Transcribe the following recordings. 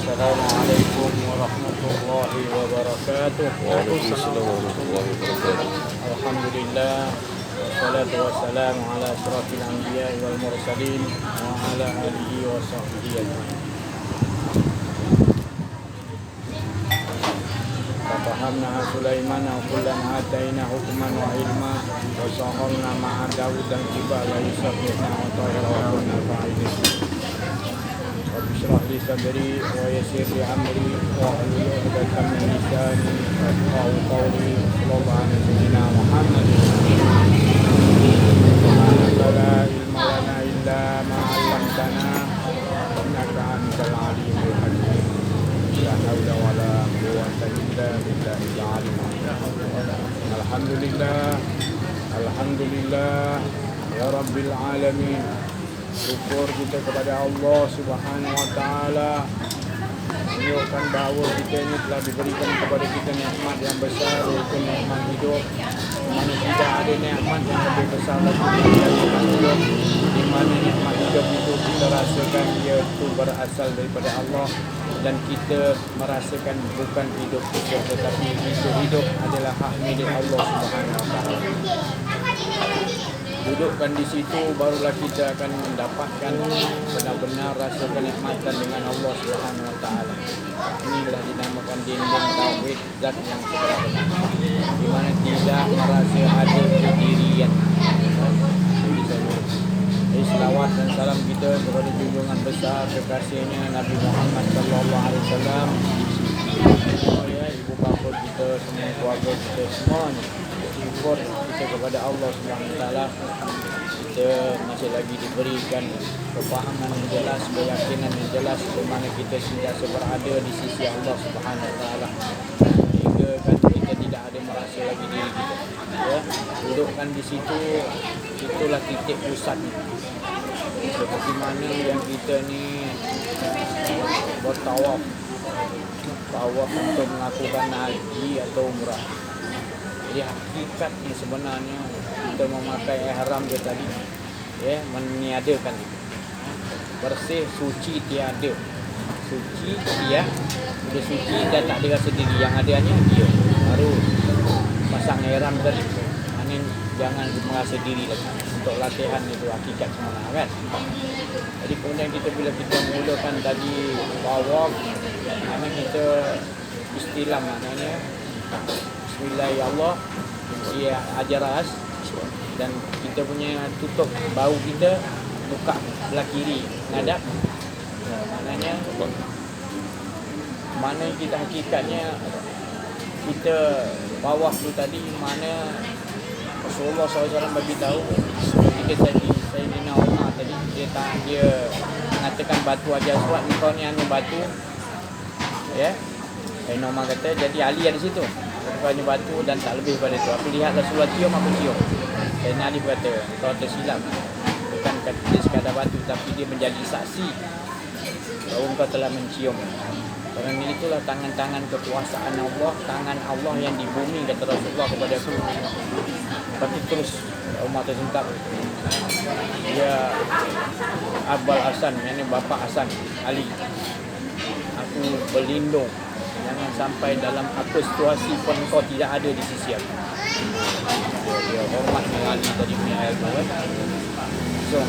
Assalamualaikum warahmatullahi wabarakatuh. Waalaikumsalam warahmatullahi wabarakatuh. Alhamdulillah, wassalatu wassalamu ala asyrafil anbiya wal mursalin wa ala alihi wa sahbihi ajma'in. Fahamna Sulaiman wa kullan ataina hukman wa ilma wa saharna ma'a Daud dan jibala yusabbihna wa tahira wa kunna fa'ilin. Rabbi li sadri wa yassir li amri wa hlul 'uqdatam min lisani yafqahu qawli. Sallallahu ala sayyidina Muhammad. Subhanaka la ilma lana illa ma 'allamtana innaka antal alimul hakim. La haula wala quwwata illa billahil aliyyil azim. Alhamdulillah ya rabbil alamin. Syukur kita kepada Allah Subhanahu wa taala, menunjukkan bahawa kita ini telah diberikan kepada kita nikmat yang besar, iaitu nikmat hidup. Mana tidak ada nikmat yang lebih besar lagi daripada nikmat hidup. Di mana nikmat hidup itu kita rasakan ia itu berasal daripada Allah, dan kita merasakan bukan hidup kita, tetapi hidup adalah hak milik Allah Subhanahu wa taala. Dudukkan di situ, barulah kita akan mendapatkan benar-benar rasa kenikmatan dengan Allah Subhanahu wa taala. Inilah dinamakan dinding tauhid, zat yang sebenar-benar, di mana tidak merasa ada kedirian. Selawat dan salam kita kepada junjungan besar kekasihnya Nabi Muhammad sallallahu alaihi wasallam, ibu bapa kita, semua keluarga kita semuanya. Syukur kita kepada Allah Subhanahu wa taala, kita masih lagi diberikan kefahaman yang jelas, keyakinan yang jelas di mana kita sentiasa berada di sisi Allah Subhanahu wa taala, sehingga kan kita tidak ada merasa lagi diri kita, ya. Dudukkan di situ, itulah titik pusatnya. Seperti mana yang kita ni bertawaf untuk melakukan haji atau umrah. Jadi hakikatnya sebenarnya kita memakai ihram dia tadi, ya, meniadakan itu. Bersih, suci, tiada. Suci dia, sudah suci dan tak ada rasa diri, yang adanya dia. Baru pasang ihram tadi. Ini jangan merasa diri lagi. Untuk latihan itu hakikat sebenarnya, kan? Jadi kemudian kita bila kita mulakan tadi tawaf, mana kita istilam, maknanya Bismillahirrahmanirrahim, ia ajar ras, dan kita punya tutup bau kita, buka belah kiri ngadap, maknanya mana kita hakikatnya kita tawaf tu tadi, mana Rasulullah SAW bagi tahu ketika Sayyidina Umar tadi dia mengatakan batu Hajar Aswad, engkau ni hanya batu, ya. Sayyidina Umar kata, jadi Ali ada situ, engkau hanya batu dan tak lebih pada itu. Aku lihat Rasulullah cium, aku cium. Sayyidina Ali berkata, engkau tersilap, bukan kata dia sekadar batu, tapi dia menjadi saksi bahawa engkau telah mencium. Kerana itulah tangan-tangan kekuasaan Allah, tangan Allah yang di bumi, kata Rasulullah kepada aku. Tapi terus Umar tersentak. Dia Abul Hasan, yang bapa Hasan Ali, aku berlindung jangan sampai dalam apa situasi pun kau tidak ada di sisi aku. Dia hormat dengan Ali tadi punya ilmu, kan? So,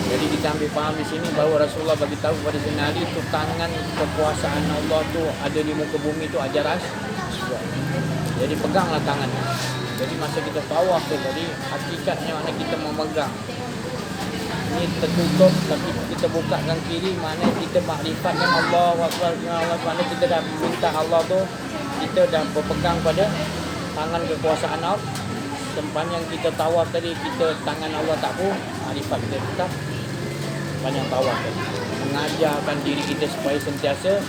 jadi kita ambil faham di sini bahawa Rasulullah bagi tahu kepada Sayyidina Ali tu tangan kekuasaan Allah tu ada di muka bumi tu ajar ras. Jadi peganglah tangannya. Jadi masa kita tawaf tu tadi, hakikatnya mana kita memegang. Ini tertutup, tapi kita bukakan kiri, mana kita makrifat dengan Allah Akbar, mana kita dah minta Allah tu, kita dah berpegang pada tangan kekuasaan Allah. Sepanjang kita tawaf tadi, kita tangan Allah tak pun, makrifat kita tetap sepanjang tawaf tadi. Mengajarkan diri kita supaya sentiasa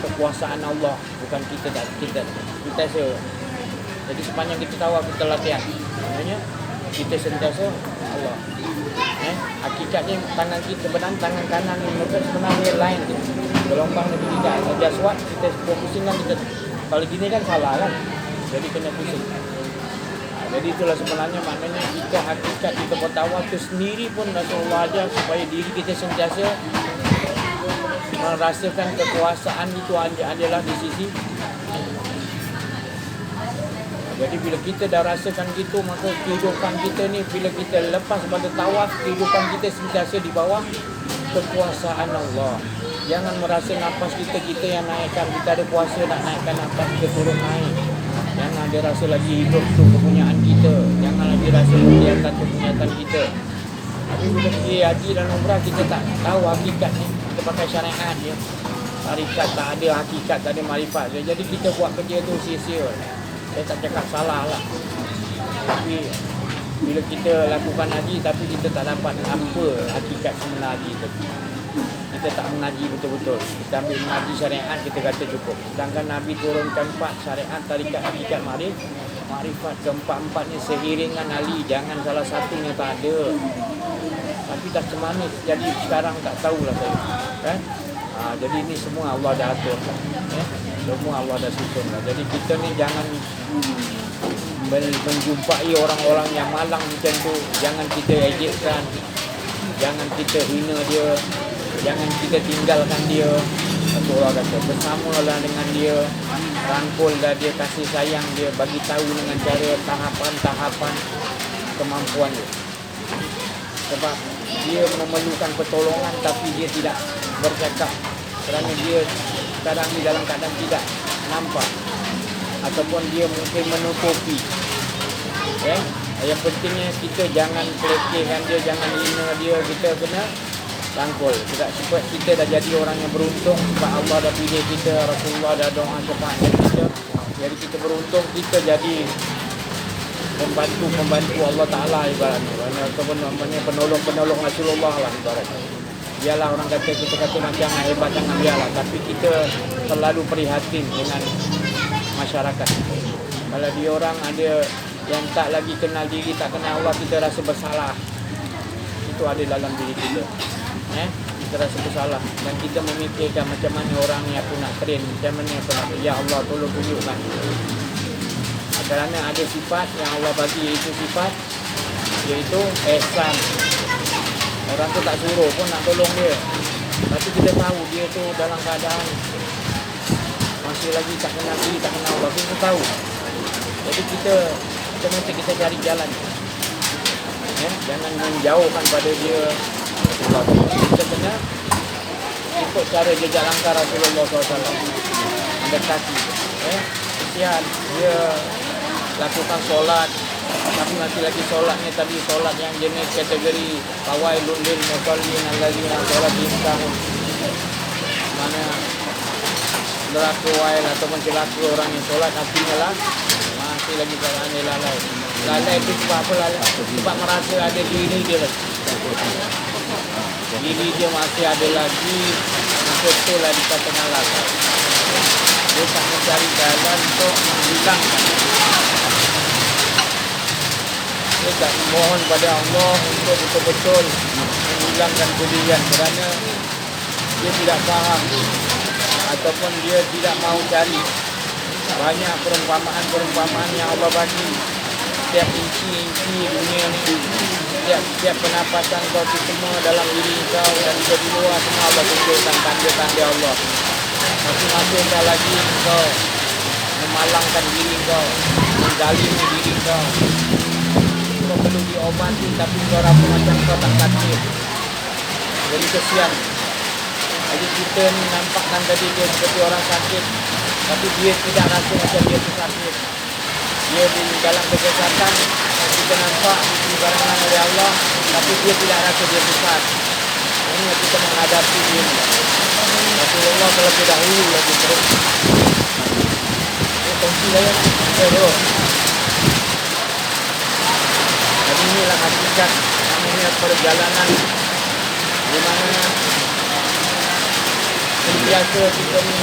kekuasaan Allah, bukan kita sentiasa. Jadi sepanjang kita tawaf, kita latihan, maknanya kita sentiasa Allah. Hakikatnya tangan kita benar, tangan kanan ni bukan sebenarnya lain tu. Gelombang lebih tidak. Hajar Aswad kita pusingkan kita. Kalau gini kan salah, kan? Jadi kena pusing. Jadi itulah sebenarnya maknanya kita hakikat kita bertawaf tu sendiri pun Rasulullah ajar supaya diri kita sentiasa merasakan kekuasaan itu adalah di sisi. Jadi bila kita dah rasakan gitu, maka kehidupan kita ni bila kita lepas pada tawaf, kehidupan kita sentiasa di bawah kekuasaan Allah. Jangan merasa nafas kita yang naikkan. Kita ada kuasa nak naikkan nafas, kita turun naik. Jangan ada rasa lagi hidup tu kepunyaan kita. Jangan lagi rasa kepunyaan kita. Tapi bila pergi haji dan umrah, kita tak tahu hakikat ni. Kita pakai syariat je. Tarikat tak ada hakikat, tak ada marifat. Jadi kita buat kerja tu sia-sia. Saya tak cakap salah lah. Tapi bila kita lakukan haji tapi kita tak dapat apa hakikat sebenar haji tu. Kita tak mengaji betul-betul. Kita ambil mengaji syariat, kita kata cukup. Sedangkan Nabi turunkan 4 syariat, tarikat, hakikat, marifat. Keempat-empatnya seiringan Ali. Jangan salah satunya tak ada. Tapi dah macam mana jadi sekarang tak tahulah saya. Kan? Jadi ini semua Allah dah atur. Semua Allah dah susun lah. Jadi kita ni jangan menjumpai orang-orang yang malang macam tu. Jangan kita ejekkan. Jangan kita hina dia. Jangan kita tinggalkan dia. Rasulullah kata bersamalah dengan dia. Rangkullah dia, kasih sayang dia. Bagi tahu dengan cara tahapan-tahapan kemampuan dia. Sebab dia memerlukan pertolongan tapi dia tidak bercakap. Kerana dia sekarang ni dalam keadaan tidak nampak. Ataupun dia mungkin menutupi. Yang pentingnya kita jangan pelekehkan dia, jangan hina dia. Kita kena rangkul. Sebab kita dah jadi orang yang beruntung. Sebab Allah dah pilih kita, Rasulullah dah doa syafaat kita. Jadi kita beruntung, kita jadi pembantu Allah Ta'ala ibaratnya. Ataupun penolong Rasulullah lah ibaratnya. Biarlah orang kata, kita kata macam hebat jangan biarlah. Tapi kita selalu prihatin dengan masyarakat. Kalau dia orang ada yang tak lagi kenal diri, tak kenal Allah, kita rasa bersalah. Itu ada dalam diri kita. Kita rasa bersalah. Dan kita memikirkan macam mana orang ni aku nak train, macam mana aku nak, ya Allah tolong tunjukkan. Kerana ada sifat yang Allah bagi, itu sifat iaitu ihsan. Orang tu tak suruh pun nak tolong dia. Tapi kita tahu dia tu dalam keadaan masih lagi tak kenal diri, tak kenal Allah. Kita tahu. Jadi kita macam kita cari jalan. Jangan menjauhkan pada dia. Kita kena ikut cara jejak langkah Rasulullah SAW. Mendekati. Kesian dia lakukan solat, tapi masih lagi solatnya tadi solat yang jenis kategori fawailul lil musallin allazina salatihim mana neraka wail ataupun celaka orang yang solat artinya lah masih lagi solat ni lalai itu sebab apa lalai? Sebab merasa ada diri dia lagi. Diri dia masih ada lagi, maka itulah dikatakan lalai. Dia tak mencari jalan untuk menghilangkan. Dia tak mohon pada Allah untuk betul-betul menghilangkan kejadian kerana dia tidak faham ataupun dia tidak mahu cari. Banyak perumpamaan yang Allah bagi. Setiap inci dunia ni, setiap penapasan kau itu semua dalam diri kau dan juga di luar, semua Allah tunjukkan tanda-tanda Allah. Masing-masing kau lagi kau memalangkan diri kau, menzalimi diri kau. Kau perlu diobati tapi kau rasa macam kau tak sakit. Jadi kesian. Jadi kita ni nampakkan tadi dia seperti orang sakit, tapi dia tidak rasa macam dia tu sakit. Dia di dalam kesesatan, kita nampak dibarangkan oleh Allah, tapi dia tidak rasa dia sesat. Ini yang kita menghadapi dia. Rasulullah terlebih dahulu lagi terus. Ini kongsi saya nak. Dan inilah hakikat namanya perjalanan di mana sentiasa kita ni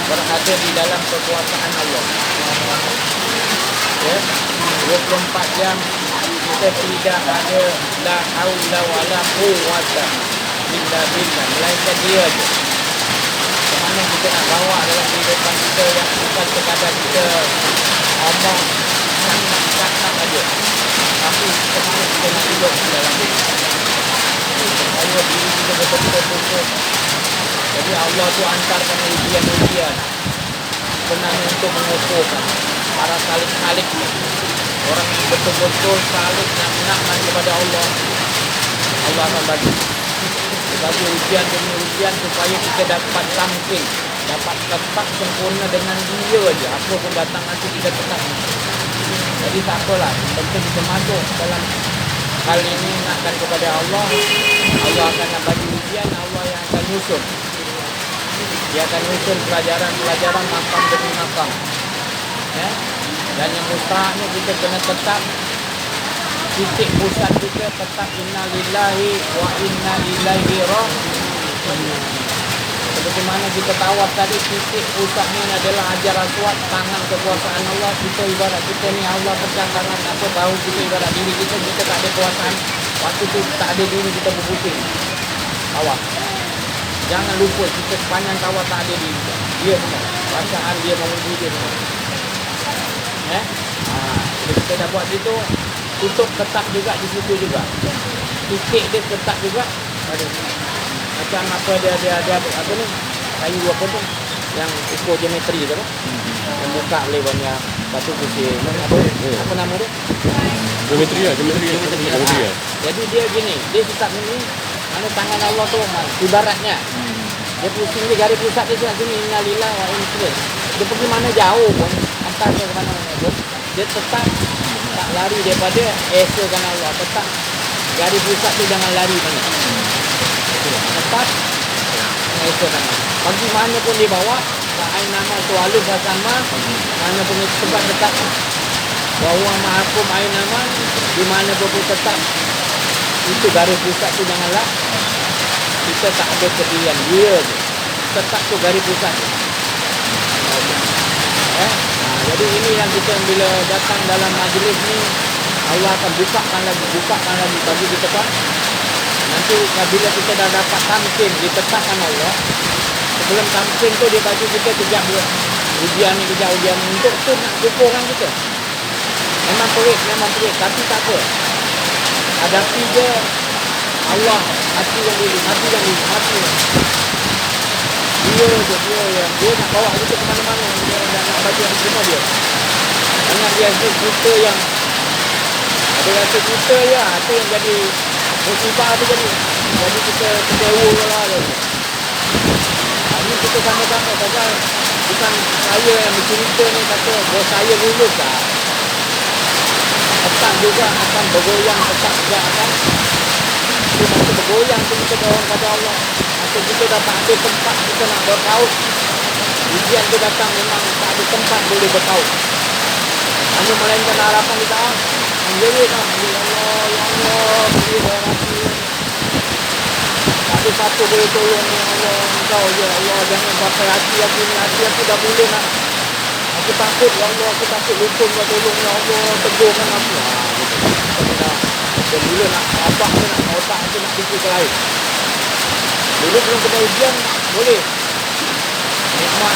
berada di dalam kekuasaan Allah. 24 jam kita tidak ada la haula wala quwwata illa billah, melainkan dia aja. Mana kita nak bawa dalam kehidupan kita yang bukan sekadar kita omong nak cakap aja, tapi sebenarnya kita nak hidup dalam diri. Supaya diri kita betul-betul fokus Jadi Allah tu hantarkan ujian-ujian sebenarnya untuk mengukuhkan para salik-salik ni. Orang yang betul-betul salik nak kepada Allah, Allah akan bagi. Bagi ujian demi ujian supaya kita dapat tamkin, dapat tetap sempurna dengan dia je. Apa pun datang nanti kita tetap. Jadi tak apalah, penting kita masuk dalam hal ini nakkan kepada Allah. Allah akan bagi ujian, Allah yang akan nyusun. Dia akan nyusun pelajaran makam demi makam. Ya? Dan yang mustahaknya kita kena tetap titik pusat kita tetap inna lillahi wa inna ilaihi raji'un. Seperti mana kita tawaf tadi, titik pusatnya adalah hajar aswad, tangan kekuasaan Allah. Kita ibarat kita ni Allah pegang tangan apa bahu kita, ibarat diri kita tak ada kuasaan. Waktu tu tak ada diri kita berpusing. Tawaf. Jangan lupa kita sepanjang tawaf tak ada diri. Dia semua. Bacaan dia memuji dia semua. Kita dah buat gitu, tutup ketat juga di situ juga. Titik dia ketat juga. Macam apa dia apa ni? Kayu apa tu? Yang ukur geometri tu apa? Yang buka boleh banyak batu putih. Apa nama dia? Geometri lah. Jadi dia gini, dia tetap ni mana tangan Allah tu ibaratnya. Dia pusing dia garis pusat dia kat sini, innalillahi wa inna ilaihi. Dia pergi mana jauh pun, hantar dia ke mana-mana pun, dia tetap tak lari daripada esakan Allah. Tetap garis pusat tu jangan lari mana. Tetap esakan Allah. Bagi mana pun dia bawa, ain nama tu alif sama, mana pun sebab tetap bahwa ma'akum ain nama, di mana pun tetap itu garis pusat tu janganlah. Kita tak ada pilihan, dia je. Tetap tu garis pusat tu. Jadi ini yang kita bila datang dalam majlis ni, Allah akan bukakan lagi bagi kita kan. Nanti bila kita dah dapat tamkin, ditetapkan Allah. Sebelum tamkin tu dia bagi kita kejap ujian ni untuk tu nak ukur orang kita. Memang perit, tapi tak apa. Hadapi je Allah, hati yang diri. Dia nak bawa kita ke mana-mana. Dia nak bagi yang semua dia. Jangan dia kita yang ada rasa kita ya, itu yang jadi musibah tu jadi. Jadi kita kecewa lah. Ini kita sama-sama pasal bukan saya yang bercerita ni kata bahawa saya lulus lah. Tetap juga akan bergoyang, tetap juga akan masa bergoyang tu kita doa kepada Allah. Masa kita dah tak ada tempat kita nak berpaut, ujian tu datang memang tak ada tempat boleh berpaut. Hanya melainkan harapan kita menjerit lah, ya Allah, beri hati. Tak ada satu boleh tolong ya Allah, engkau ya Allah, jangan pakai hati aku ni, hati aku dah mula nak. Aku takut ya Allah, aku takut lupa kau tolong ya Allah, tegurkan aku. Dia mula nak abang tu nak otak tu nak fikir ke lain. Dulu belum kena ujian, boleh. Nikmat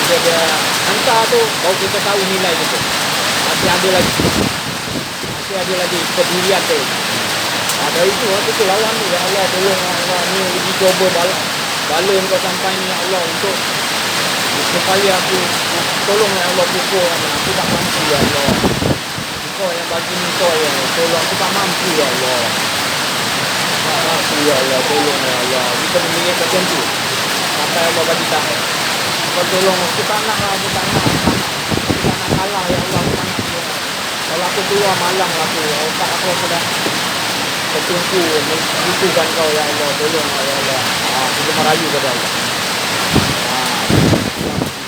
dia hantar tu, baru kita tahu nilai kita. Masih ada lagi kedirian tu. Dari itu kita lawan ni, ya Allah tolong ya Allah, ni uji coba bala kau sampai ni ya Allah untuk supaya aku tolong ya Allah pukul aku tak mampu ya Allah. Kau yang bagi ni kau ya Allah, tolong aku tak mampu ya Allah. Tak mampu ya Allah, tolong ya Allah. Kita mengingat macam tu sampai Allah bagi tahu. Kau tolong aku tak nak lah, aku tak nak kalah ya Allah, aku tak nak. Kalau aku keluar malang lah aku, otak aku dah tertungku mengutukan kau ya Allah, tolong ya Allah. Kita merayu kepada Allah.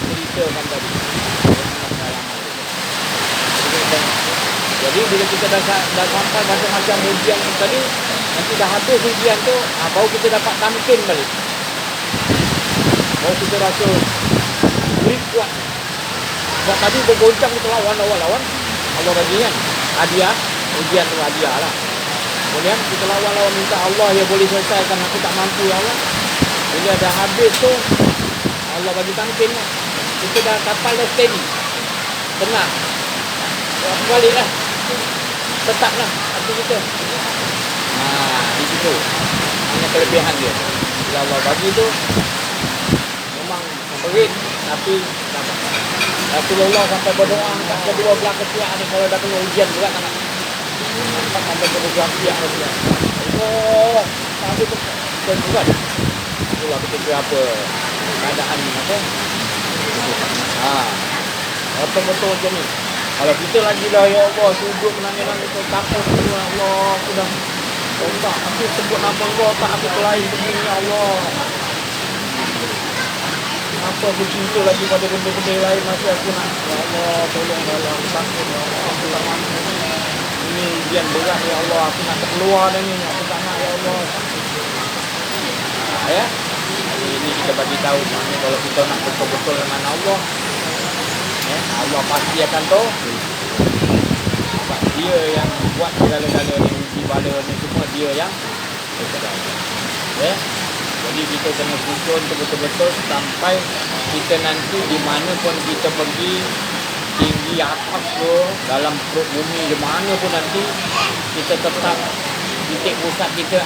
Ceritakan tadi. Jadi bila kita dah sampai macam-macam ujian tadi, nanti dah habis ujian tu, baru kita dapat tamkin balik. Baru kita rasa grip kuat. Sebab tadi bergoncang kita lawan. Allah bagi kan hadiah, ujian tu hadiah lah. Kemudian kita lawan minta Allah ya boleh selesaikan, aku tak mampu ya Allah. Bila dah habis tu, Allah bagi tamkin lah. Kita dah kapal dah steady, tenang. Aku balik lah, tetaplah hati kita. Di situ hanya kelebihan dia. Bila Allah bagi tu memang perit, tapi Rasulullah sampai berdoa angkat kedua belah ketiak ni kalau dah kena ujian berat nak angkat sampai kedua belah ketiak Rasulullah. Oh, sampai tu berat. Itulah ketika apa keadaan apa? Betul-betul macam ni. Kalau kita lagi dah ya Allah sujud menangis-nangis takut ya Allah aku dah tak aku sebut nama Allah tak aku lain begini ya Allah. Apa aku cinta lagi pada benda-benda lain masih aku nak ya Allah tolong ya Allah takut ya Allah aku tak mahu. Ini ujian berat ya Allah aku nak keluar dah ni aku tak nak ya Allah. Ya. Ini kita bagi tahu maknanya kalau kita nak betul-betul dengan Allah ya, Allah pasti akan tahu. Sebab dia yang buat segala-gala ni, uji bala ni semua dia yang berkuasa. Ya. Jadi kita kena susun betul-betul sampai kita nanti di mana pun kita pergi, tinggi atas ke, dalam perut bumi di mana pun nanti kita tetap titik pusat kita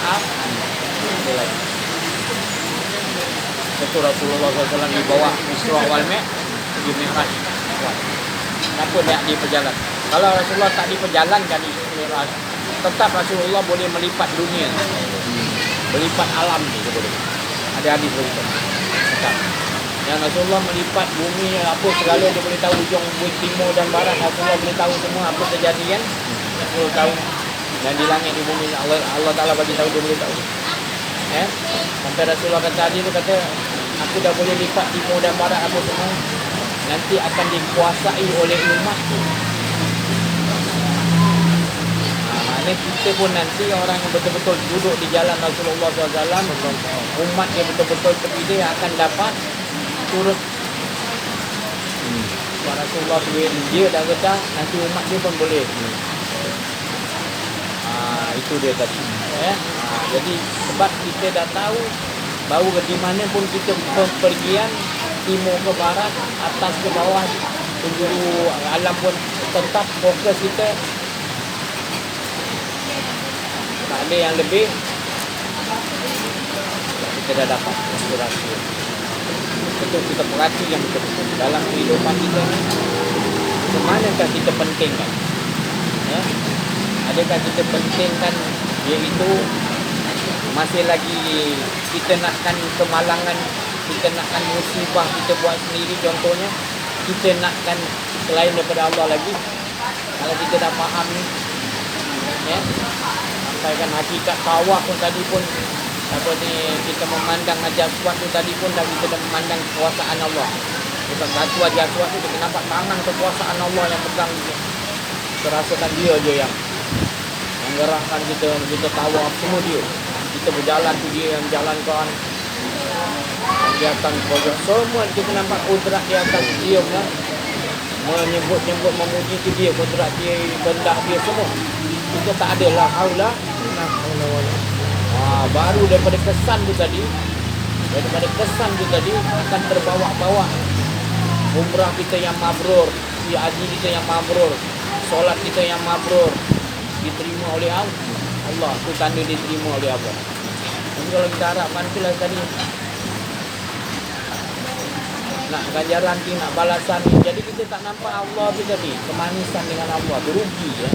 Itu Rasulullah SAW dibawa Isra wal Mi'raj. Kenapa dia diperjalan? Kalau Rasulullah tak diperjalankan di Mi'raj, tetap Rasulullah boleh melipat dunia, melipat alam ni boleh. Ada hadis begitu. Tetap. Yang Rasulullah melipat bumi apa segala dia boleh tahu ujung timur dan barat Rasulullah boleh tahu semua apa terjadi kan? Rasulullah tahu. Dan di langit di bumi Allah Taala bagi tahu dia boleh tahu. Sampai Rasulullah kata tadi tu kata aku dah boleh lipat timur dan barat apa semua nanti akan dikuasai oleh umat tu. Maknanya kita pun nanti orang yang betul-betul duduk di jalan Rasulullah SAW, umat yang betul-betul terpilih akan dapat turut. Rasulullah dia dah kata nanti umat dia pun boleh. Itu dia tadi. Jadi sebab kita dah tahu bahawa di mana pun kita pergian timur ke barat, atas ke bawah, penjuru alam pun tetap fokus kita tak ada yang lebih. Kita dah dapat inspirasi. Betul kita perhati yang betul-betul dalam kehidupan kita ni. Kemanakah kita pentingkan? Adakah kita pentingkan iaitu masih lagi kita nakkan kemalangan, kita nakkan musibah kita buat sendiri contohnya, kita nakkan selain daripada Allah lagi. Kalau kita dah faham ni sampaikan hakikat tawaf pun tadi pun apa ni kita memandang ajar kuat tu tadi pun dah kita dah memandang kekuasaan Allah. Bukan satu ajar kuat tu kita nampak tangan kekuasaan Allah yang pegang kita. Terasakan dia je yang menggerakkan kita tawaf semua dia. Kita berjalan tu dia yang jalankan kegiatan program semua kita nampak kudrat di atas dia lah. Menyebut memuji tu dia kudrat dia, benda dia semua. Kita tak ada la haula baru daripada kesan tu tadi akan terbawa-bawa umrah kita yang mabrur, haji kita yang mabrur, solat kita yang mabrur diterima oleh Allah. Itu tanda diterima oleh Allah. Jadi kalau kita harapkan itulah tadi nak ganjaran ni, nak balasan ni. Jadi kita tak nampak Allah tu tadi, kemanisan dengan Allah, berugi ya.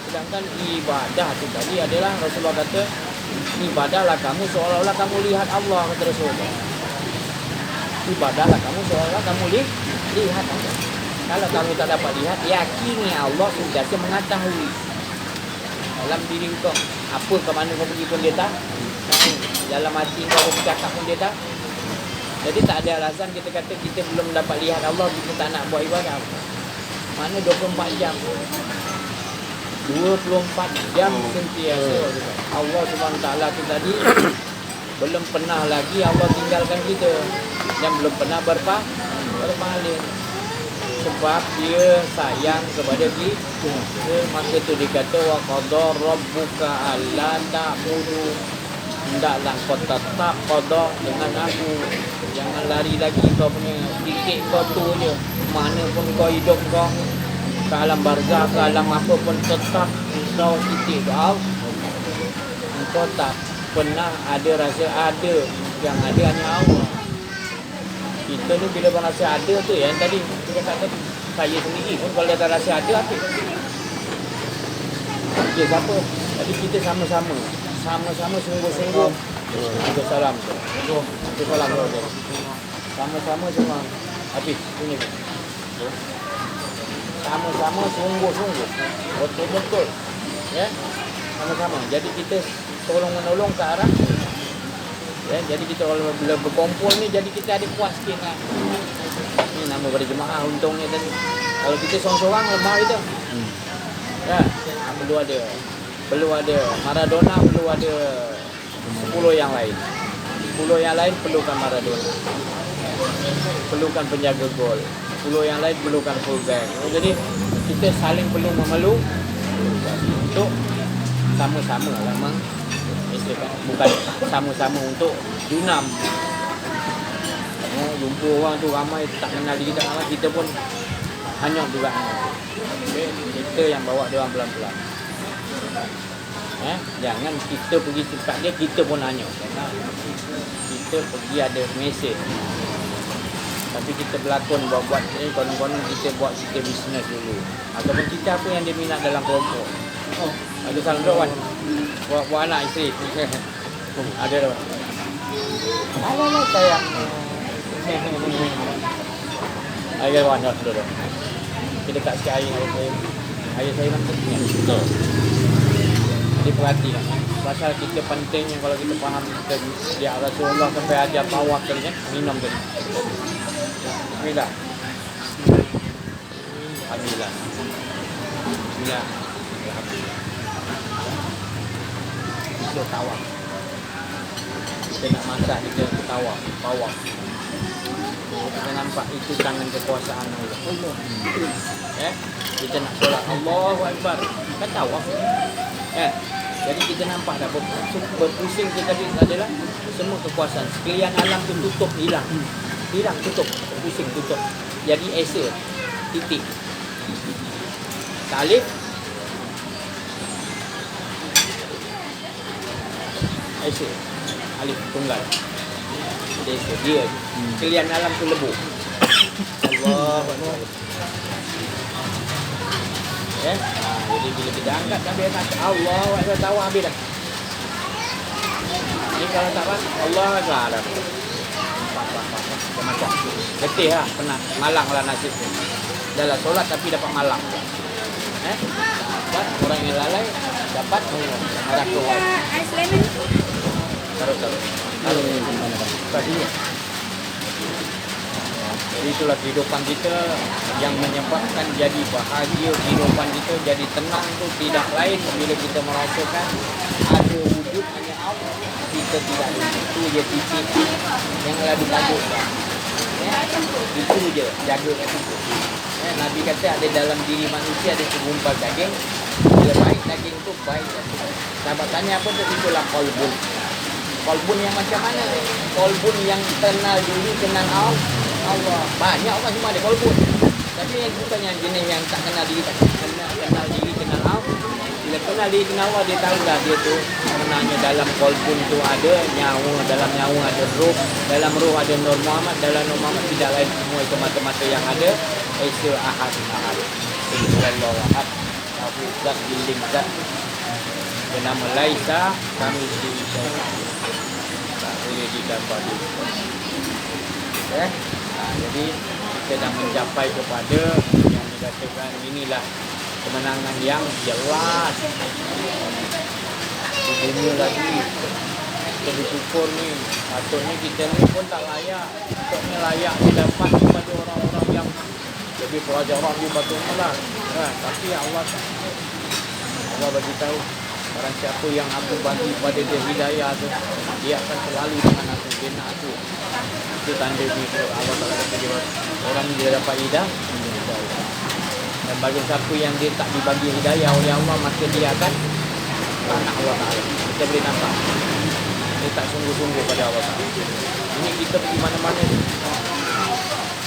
Sedangkan ibadah tu tadi adalah Rasulullah kata ibadahlah kamu seolah-olah kamu lihat Allah, kata Rasulullah. Ibadahlah kamu seolah-olah kamu lihat Allah. Kalau kamu tak dapat lihat, yakini Allah sudah mengetahui dalam diri kau. Apa ke mana kau pergi pun dia tahu. Dalam hati kau bercakap pun dia tahu. Jadi tak ada alasan kita kata kita belum dapat lihat Allah, kita tak nak buat ibadah. Mana 24 jam. 24 jam sentiasa Allah SWT tu tadi belum pernah lagi Allah tinggalkan kita dan belum pernah berpaling. Sebab dia sayang kepada kita. Maka tu dia kata wa qadha rabbuka alla ta'budu, hendaklah kau tetap qadha dengan aku. Jangan lari lagi kau punya titik kau tu je. Mana pun kau hidup kau, ke alam barzah, ke alam apa pun tetap kau titik kau. Kau tak pernah ada rasa ada Yang ada hanya Allah. Kita ni bila merasa ada tu yang tadi kita kata saya sendiri pun kalau tak rasa ada apa? Dia siapa? Tadi kita sama-sama sungguh-sungguh. Kita salam tu. Kita salam tu. Sama-sama semua. Habis bunyi. Sama-sama sungguh-sungguh. Betul-betul. Ya. Sama-sama. Jadi kita tolong menolong ke arah. Ya, jadi kita kalau bila berkumpul ni jadi kita ada puas sikit lah. Ni nama pada jemaah untungnya tadi. Kalau kita seorang-seorang lemah kita. Ya, perlu ada Maradona, perlu ada 10 yang lain. 10 yang lain perlukan Maradona. Perlukan penjaga gol. 10 yang lain perlukan fullback. Jadi kita saling perlu memerlukan untuk sama-sama lah memang. Bukan sama-sama untuk dunam. Jumpa orang tu ramai tak kenal diri tak kenal, kita pun hanyut juga. Okay? Kita yang bawa dia orang pelan-pelan. Jangan kita pergi cepat dia, kita pun hanyut. Kita pergi ada mesej. Tapi kita berlakon buat ni, konon-konon kita buat kita bisnes dulu. Ataupun kita apa yang dia minat dalam kelompok. Ada salam doa kan? Buat anak isteri. Ada doa. Alah sayang. Ayah kawan dah sudah. Kita dekat sikit air ayah saya kan penting. Betul. Jadi perhatikan. Pasal kita pentingnya kalau kita faham kita dia Rasulullah sampai ajar tawaf tadi kan, minum tadi. Bismillah. Alhamdulillah. Bismillah. Alhamdulillah. Kita tawaf. Kita nak masak, kita tawaf, tawaf. Kita nampak itu tangan kekuasaan Allah. Kita nak solat Allahu Akbar. Kan tawaf. Jadi kita nampak dah berpusing kita tadi adalah semua kekuasaan. Sekalian alam tu tutup, hilang. Hilang, tutup. Berpusing, tutup. Jadi esa. Titik. Alif. Esa. Alif tunggal. Esa. Dia. Sekalian alam tu lebu. Allahu Akbar. Jadi bila kita angkat sampai nak Allah Akbar tawaf habis dah. Jadi kalau tak pas Allah Akbar dah. Macam letih lah, penat, malang lah nasib tu. Dah lah solat tapi dapat malang. Dapat orang yang lalai dapat marah keluar. Ais lemon. Taruh. Tadi. Jadi itulah kehidupan kita yang menyebabkan jadi bahagia kehidupan kita, jadi tenang tu tidak lain bila kita merasakan ada wujud hanya Allah. Kita tidak ada. Itu je titik yang lalu tajuk. Itu je, jaga kat situ. Nabi kata ada dalam diri manusia ada segumpal daging. Bila baik daging tu baik. Sahabat tanya apa tu? Itulah qalbun. Qalbun yang macam mana? Qalbun yang kenal diri, kenal Allah. Banyak orang semua ada qalbun. Tapi yang bukan yang jenis yang tak kenal diri, tak kenal diri, kenal Allah. Bila kenal diri, kenal Allah, dia tahu dah dia tu sebenarnya dalam qalbun tu ada nyawa, dalam nyawa ada roh, dalam roh ada Nur Muhammad, dalam Nur Muhammad tidak lain semua itu mata-mata yang ada Esa Ahad Ahad. Allahu Ahad. Abu Zat Biling Zat. Bernama Laisa kami tak boleh didapat. Jadi kita dah mencapai kepada yang dikatakan inilah kemenangan yang jelas di dunia lagi. Kita bersyukur ni, patutnya kita ni pun tak layak, patutnya layak didapat kepada orang-orang yang lebih pelajaran di patutnya lah. Tapi Allah bagi tahu barang siapa yang aku bagi pada dia hidayah tu, dia akan selalu dengan aku, dia nak aku. Itu tanda ni Allah Ta'ala kata dia orang ni dia dapat hidayah. Dan bagi siapa yang dia tak dibagi hidayah oleh Allah, maka dia akan anak Allah Ta'ala. Kita boleh nampak dia tak sungguh-sungguh pada Allah Ta'ala. Ini kita pergi mana-mana ni,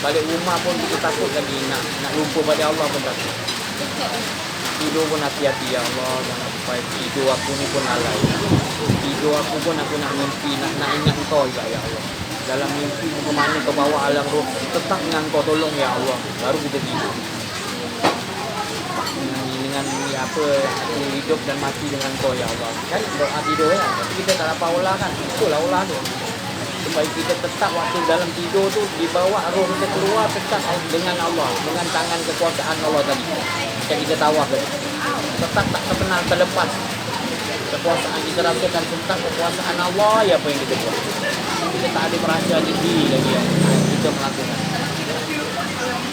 balik rumah pun kita takut lagi nak lupa pada Allah pun takut. Tidur pun hati-hati, ya Allah, jangan sampai tidur aku ni pun lalai. tidur aku pun aku nak mimpi, nak ingat kau ya Allah. Dalam mimpi ke mana ke bawah alam roh, tetap dengan kau tolong ya Allah. Baru kita tidur. Dengan apa aku hidup dan mati dengan kau ya Allah. Kan doa tidur ya. Tapi kita tak dapat olah kan. Itulah olah tu. Supaya kita tetap waktu dalam tidur tu dibawa roh kita keluar tetap dengan Allah, dengan tangan kekuasaan Allah tadi. Macam kita tawaf tadi. Tetap tak terkenal terlepas. Kekuasaan kita rasakan tentang kekuasaan Allah ya apa yang kita buat. Kita tak ada merasa diri lagi yang kita melakukan.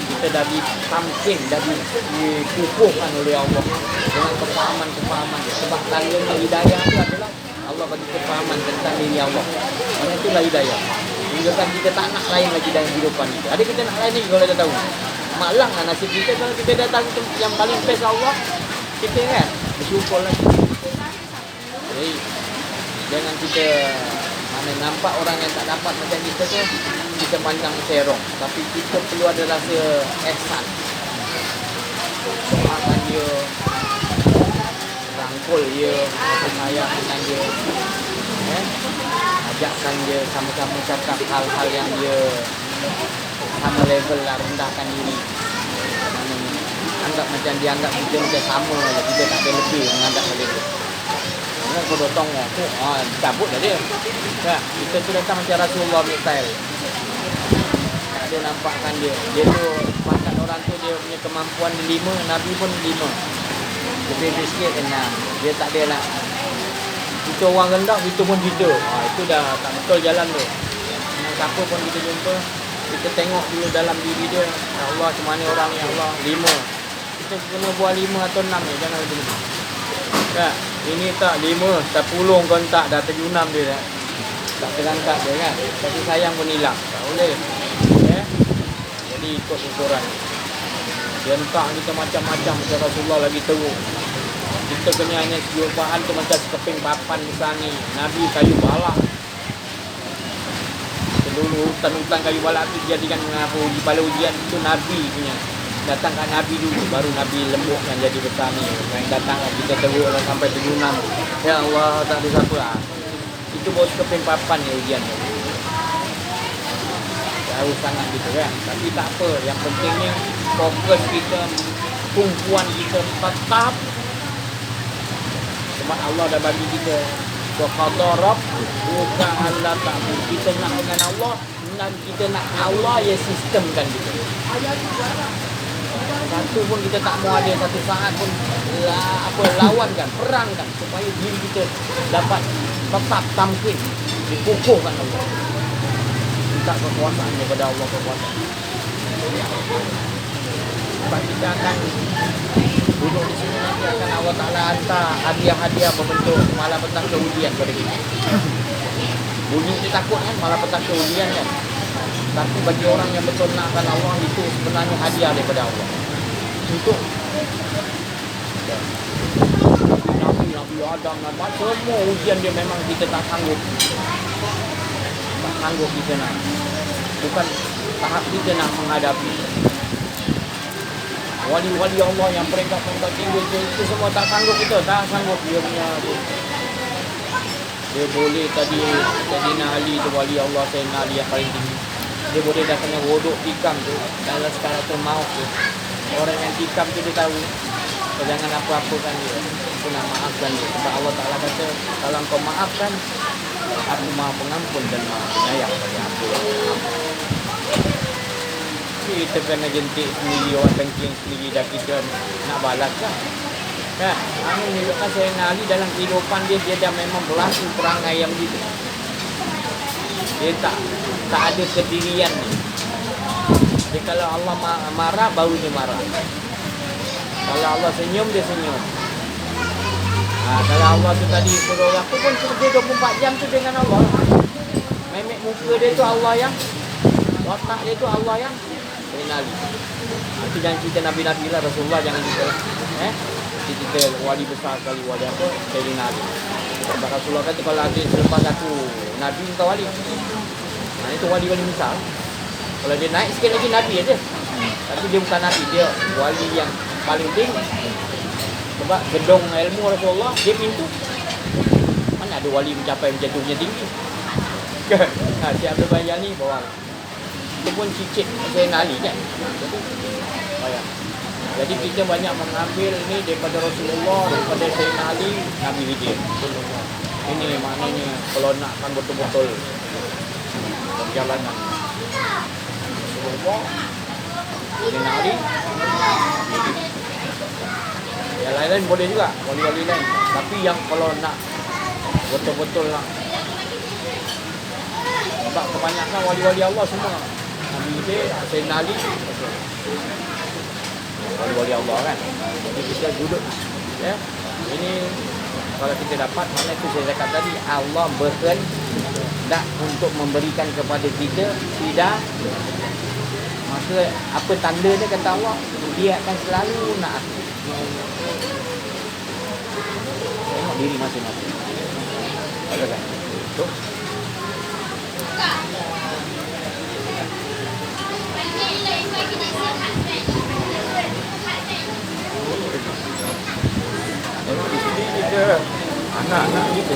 Kita dah ditamkin, dah dikukuhkan oleh Allah dengan kefahaman-kefahaman. Sebab tandanya hidayah itu adalah Allah bagi kefahaman tentang diri Allah. Maksudnya itulah hidayah. Menunjukkan kita tak nak lain lagi dalam kehidupan kita. Ada kita nak lain lagi kalau kita tahu. Malang lah nasib kita kalau kita datang yang paling best Allah. Kita kan bersyukur lagi. Jadi jangan kita mana nampak orang yang tak dapat macam kita tu kita pandang serong, tapi kita perlu ada rasa ihsan. Doakan dia, rangkul dia, sayang dengan dia, ajakkan dia sama-sama cakap hal-hal yang dia sama level lah, rendahkan diri. Anggap macam dia anggap kita macam sama lah, kita tak ada lebih menganggap mereka. Jangan kau dotong aku, cabut dah dia. Ya, kita tu datang macam Rasulullah punya style. Dia nampakkan dia tu pangkat orang tu dia punya kemampuan 5, Nabi pun 5. Lebih sikit 6. Dia tak ada nak kita orang rendah, kita pun kita. Itu dah tak betul jalan tu. Siapa pun kita jumpa, kita tengok dulu dalam diri dia. Ya Allah, macam mana orang ni, Allah 5. Kita kena buat 5 atau 6 ni, jangan lebih. Ya, ini tak 5, tak 10 kau tak dah 76 dia dah. Tak terangkat dia kan. Tapi sayang pun hilang. Tak boleh. Ya. Jadi ikut ukuran. Dia hentak kita macam-macam macam Rasulullah lagi teruk. Kita kena hanya sejumpaan tu macam sekeping papan besar ni. Nabi kayu balak. Dulu hutan-hutan kayu balak tu dijadikan uji pada ujian itu Nabi punya. Datangkan Nabi dulu, baru Nabi lembut yang jadi besar ni. Yang datang kita teruk sampai 76. Ya Allah, tak ada siapa. Itu baru sekeping papan ni ujian tu. Jauh sangat gitu kan. Tapi tak apa, yang pentingnya fokus kita, tumpuan kita tetap. Sebab Allah dah bagi kita Wa-qadarab bukan Allah ta'bud. Kita nak dengan Allah, dan kita nak Allah ya sistemkan kita. Satu pun kita tak mau ada satu saat pun lawankan, perangkan supaya diri kita dapat tetap tamkin, dikukuhkan Allah. Minta kekuasaan daripada Allah, kekuasaan. Sebab kita akan duduk di sini nanti akan Allah Ta'ala hantar hadiah-hadiah berbentuk malapetaka ujian pada kita. Bunyi kita takut kan, malapetaka ujian kan. Tapi bagi orang yang betul nakkan Allah, itu sebenarnya hadiah daripada Allah. Untuk Nabi Adam, semua ujian dia memang kita tak sanggup. Tak sanggup kita nak. Bukan tahap kita nak menghadapi. Wali-wali Allah yang peringkat-peringkat tinggi itu semua tak sanggup kita. Tak sanggup dia punya tu. Dia boleh tadi Sayyidina Ali tu wali Allah, Sayyidina Ali yang paling tinggi. Dia boleh dah kena rodok tikam tu dalam sekaratul maut tu. Orang yang tikam tu dia tahu. So, jangan apa-apakan dia. Aku nak maafkan dia. Sebab Allah Ta'ala kata, kalau kau maafkan, aku maha pengampun dan maha penyayang bagi aku. Kita kena jentik sendiri, orang tengking sendiri dah kita nak balas kan. Kan? Ini menunjukkan Sayyidina Ali dalam kehidupan dia dah memang berlaku perangai yang begitu. Dia tak ada kedirian ni. Jadi kalau Allah marah, baru dia marah. Kalau Allah senyum, dia senyum. Kalau Allah tu tadi suruh aku pun kerja 24 jam tu dengan Allah. Memek muka dia tu Allah yang, watak dia tu Allah yang Sayyidina Ali. Itu jangan cerita Nabi-Nabi lah, Rasulullah jangan cerita. Kita wali besar sekali, wali apa? Sayyidina Ali. Sebab Rasulullah kata kalau ada selepas aku Nabi bukan wali. Itu wali-wali misal. Kalau dia naik sikit lagi Nabi aja. Tapi dia bukan Nabi, dia wali yang paling tinggi. Sebab gedung ilmu Rasulullah, dia pintu. Mana ada wali mencapai menjatuhnya tinggi. Si Abdul Bayyan ni bawang. Itu pun cicit Sayyidina Ali kan. Jadi kita banyak mengambil ni daripada Rasulullah, daripada Sayyidina Ali, Nabi Hijir. Ini maknanya kalau nakkan betul-betul perjalanan Rasulullah, Sayyidina Ali, yang lain-lain boleh juga, wali-wali lain. Tapi yang kalau nak betul-betul nak, sebab kebanyakan wali-wali Allah semua Nabi Hijir, Sayyidina Ali, wali-wali Allah kan. Jadi kita duduk ya. Ini kalau kita dapat, mana itu saya cakap tadi, Allah berkehendak untuk memberikan kepada kita tidak. Maka apa tanda dia kata Allah, dia akan selalu nak aku. Tengok diri masing-masing. Ada kan? Betul? Di sini kita anak-anak kita,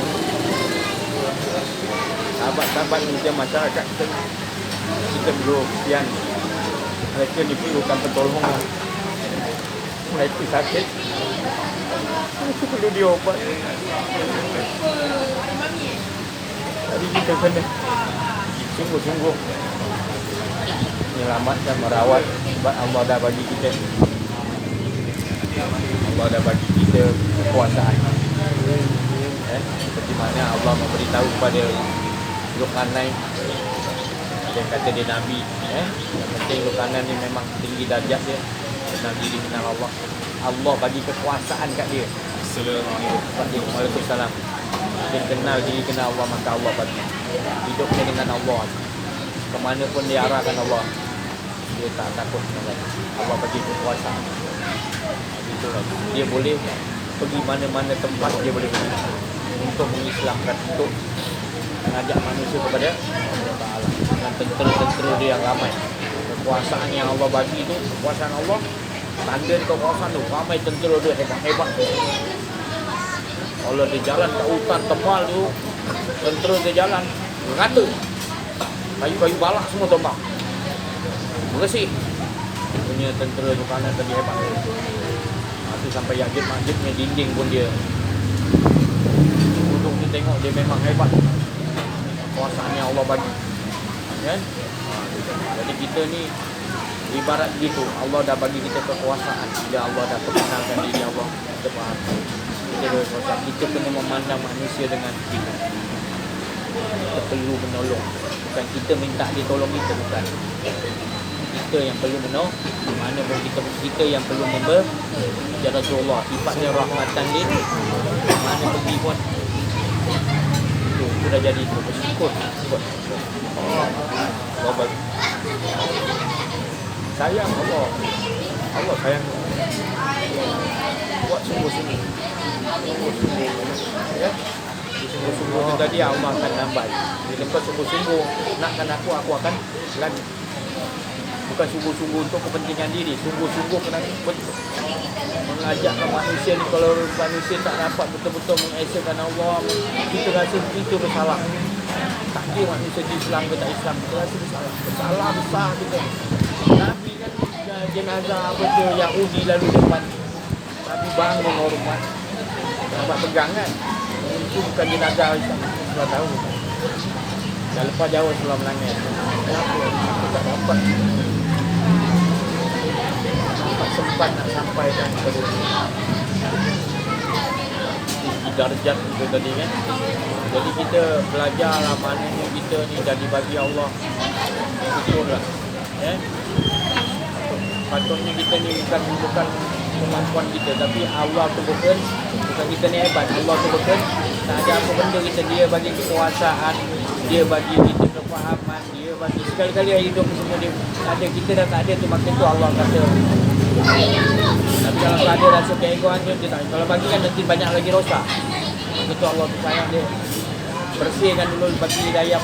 sahabat-sahabat kita, masyarakat kita belum pian. Mereka diperlukan pertolongan. Mereka sakit, mereka perlu diobat. Jadi kita kena sungguh-sungguh menyelamatkan, merawat. Sebab Allah dah bagi kita, Allah dah bagi kita kekuasaan. Seperti mana Allah memberitahu kepada Zulkarnain, dia kata dia Nabi. Yang penting Zulkarnain ni memang tinggi darjat dia, kenal diri, kenal Allah. Allah bagi kekuasaan kat dia. Assalamualaikum. Waalaikumsalam. Dia kenal diri, kenal Allah, maka Allah bagi hidupnya dengan Allah. Kemana pun dia arahkan Allah, dia tak takut dengan Allah bagi kekuasaan. Itulah. Dia boleh pergi mana-mana tempat, dia boleh pergi untuk mengislamkan, untuk mengajak manusia kepada Allah Ta'ala dengan tentera-tentera dia yang ramai. Kekuasaan yang Allah bagi itu, kekuasaan Allah, tanda kekuasaan tu, ramai tentera dia hebat-hebat. Kalau dia jalan kat hutan tebal tu, tentera dia jalan rata, kayu-kayu balak semua tembak, bersih. Punya tentera tu kanan tadi hebat. Itu sampai Ya'juj-Ma'juj dinding pun dia duduk, dia tengok dia memang hebat. Kekuasaan yang Allah bagi kan? Jadi kita ni ibarat gitu, Allah dah bagi kita kekuasaan. Bila Allah dah perkenalkan diri Allah, kita faham kita ada kekuasaan. Kita kena memandang manusia dengan kita. Kita perlu menolong, bukan kita minta dia tolong kita, bukan. Kita yang perlu menolong. Mana pun kita yang perlu member. Ya Rasulullah, sifatnya rahmatan lil, mana pergi pun itu sudah jadi itu. Bersyukur. Allah bagi. Sayang Allah. Allah sayang. Buat sungguh-sungguh. Ya. Sungguh-sungguh itu tadi Allah akan nambat. Bila kau sungguh-sungguh nakkan aku akan lagi. Bukan sungguh-sungguh untuk kepentingan diri, sungguh-sungguh kena mengajakkan manusia ni. Kalau manusia tak dapat betul-betul mengesakan Allah, kita rasa kita bersalah. Tak kira manusia di Islam ke tak Islam, kita rasa bersalah. Bersalah besar kita. Nabi kan jenazah apa tu Yahudi lalu depan, Nabi bangun hormat, nampak pegang kan. Itu bukan jenazah Islam, sudah tahu. Dah lepas jauh sebelum melanggar. Kenapa? Kita tak dapat sempat nak sampaikan kepada darjat itu tadi kan. Jadi kita belajarlah maknanya kita ni dah dibagi Allah, syukurlah. Patutnya kita ni bukan kemampuan kita, tapi Allah tu bukan kita ni hebat. Allah tu bukan tak ada apa benda kita, dia bagi kekuasaan, dia bagi kita kefahaman, dia bagi sekali-kali hidup semua dia ada. Kita dah tak ada tu, maka tu Allah kata. Tapi kalau tak ada rasa keegoan dia tak. Kalau bagi kan nanti banyak lagi rosak. Maka tu Allah tu sayang dia. Bersihkan dulu, bagi hidayah,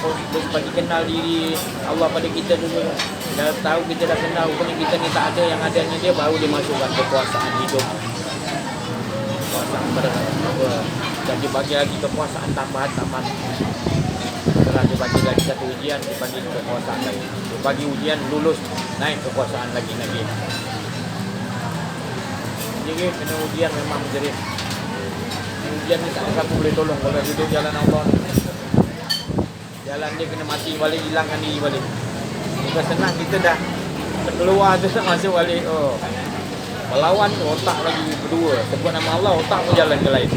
bagi kenal diri Allah pada kita dulu. Dah tahu kita dah kenal, rupanya kita ni tak ada, yang adanya dia, baru dia masukkan kekuasaan hidup. Kekuasaan pada Dan dibagi lagi kekuasaan tambahan. Setelah dibagi lagi satu ujian, dibagi kekuasaan lagi. Dibagi ujian lulus, naik kekuasaan lagi. Jadi kena ujian memang menjerit. Ujian ni tak ada siapa boleh tolong kalau hidup jalan Allah. Jalan dia kena mati balik, hilangkan diri balik. Bukan senang kita dah keluar tu masuk balik. Oh. Melawan tu otak lagi berdua. Sebut nama Allah, otak pun jalan ke lain.